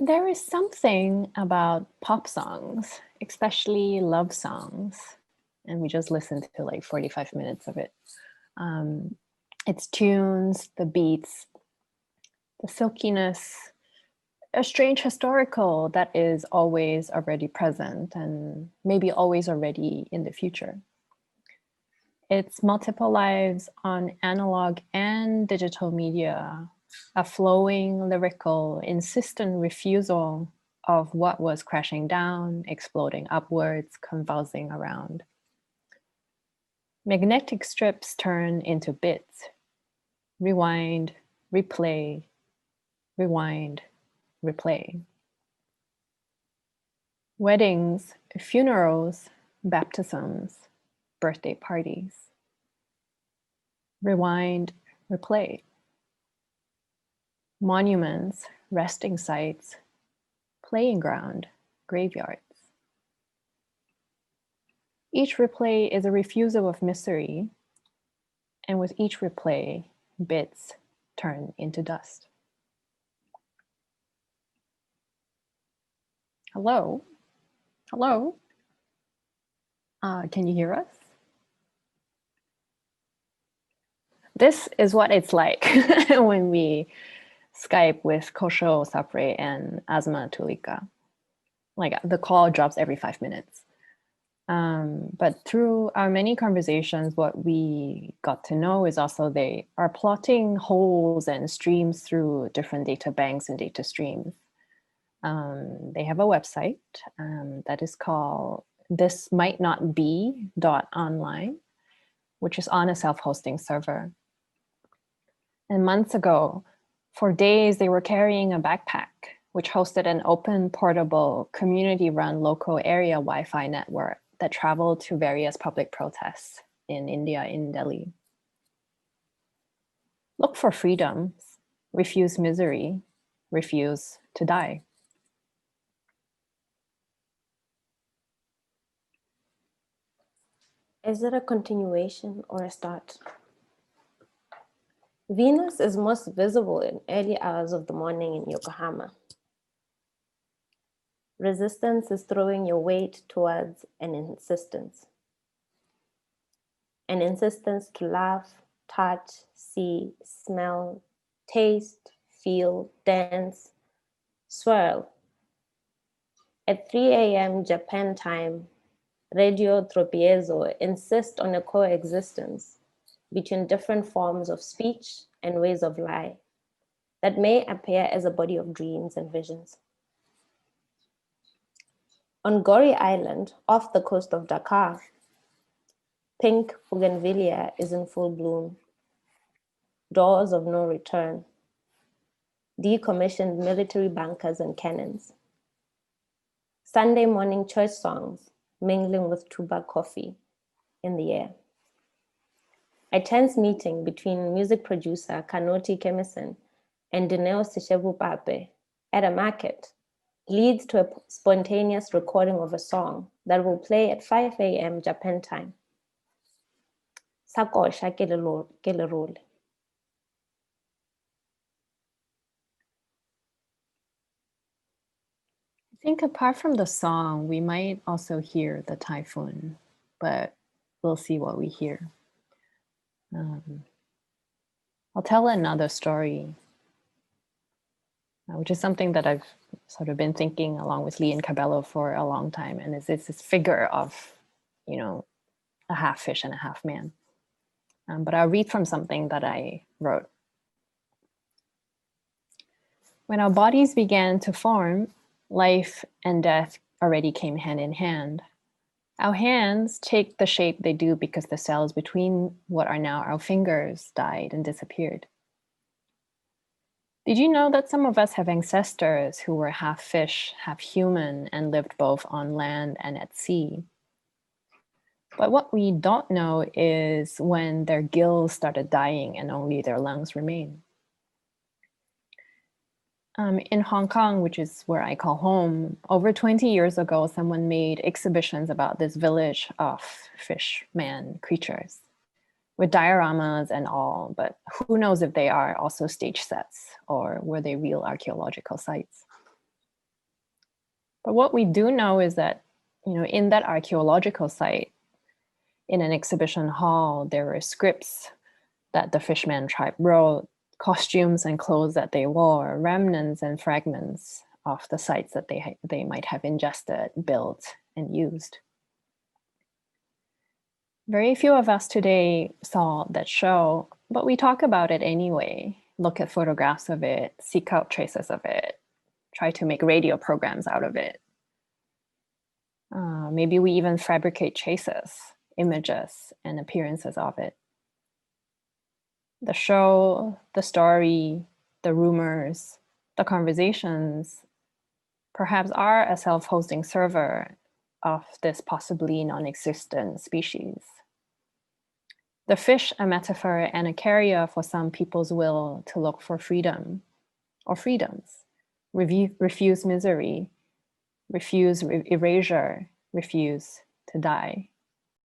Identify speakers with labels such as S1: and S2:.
S1: There is something about pop songs, especially love songs, and we just listened to like 45 minutes of it. Its tunes, the beats, the silkiness, a strange historical that is always already present and maybe always already in the future. Its multiple lives on analog and digital media, a flowing, lyrical, insistent refusal of what was crashing down, exploding upwards, convulsing around. Magnetic strips turn into bits. Rewind, replay, rewind, replay. Weddings, funerals, baptisms, birthday parties. Rewind, replay. Monuments, resting sites, playing ground, graveyards. Each replay is a refusal of misery, and with each replay, bits turn into dust. Hello? Hello? Can you hear us? This is what it's like when we Skype with Kosho Sapre and Asma Tulika. Like the call drops every 5 minutes. But through our many conversations, what we got to know is also they are plotting holes and streams through different data banks and data streams. They have a website that is called thismightnotbe.online, which is on a self-hosting server. And months ago, for days, they were carrying a backpack, which hosted an open, portable, community-run local area Wi-Fi network that traveled to various public protests in India, in Delhi. Look for freedoms, refuse misery, refuse to die.
S2: Is it a continuation or a start? Venus is most visible in early hours of the morning in Yokohama. Resistance is throwing your weight towards an insistence to laugh, touch, see, smell, taste, feel, dance, swirl. At 3 a.m. Japan time, Radio Tropiezo insists on a coexistence between different forms of speech and ways of life that may appear as a body of dreams and visions. On Gori Island, off the coast of Dakar, pink bougainvillea is in full bloom. Doors of no return. Decommissioned military bunkers and cannons. Sunday morning church songs mingling with tuba coffee in the air. A tense meeting between music producer Kanoti Kemison and Dineo Sishevu Pape at a market leads to a spontaneous recording of a song that will play at 5 a.m. Japan time. Sakosha kelerole.
S1: I think apart from the song, we might also hear the typhoon, but we'll see what we hear. I'll tell another story, which is something that I've sort of been thinking along with Lee and Kabelo for a long time, and it's this figure of, a half fish and a half man. But I'll read from something that I wrote. When our bodies began to form, life and death already came hand in hand. Our hands take the shape they do because the cells between what are now our fingers died and disappeared. Did you know that some of us have ancestors who were half fish, half human, and lived both on land and at sea? But what we don't know is when their gills started dying and only their lungs remain. In Hong Kong, which is where I call home, over 20 years ago, someone made exhibitions about this village of fish man creatures with dioramas and all, but who knows if they are also stage sets or were they real archaeological sites. But what we do know is that, in that archaeological site, in an exhibition hall, there were scripts that the Fishman tribe wrote, costumes and clothes that they wore, remnants and fragments of the sites that they might have ingested, built, and used. Very few of us today saw that show, but we talk about it anyway. Look at photographs of it, seek out traces of it, try to make radio programs out of it. Maybe we even fabricate chases, images, and appearances of it. The show, the story, the rumors, the conversations perhaps are a self-hosting server of this possibly non-existent species. The fish, a metaphor and a carrier for some people's will to look for freedom or freedoms, refuse misery, refuse erasure, refuse to die.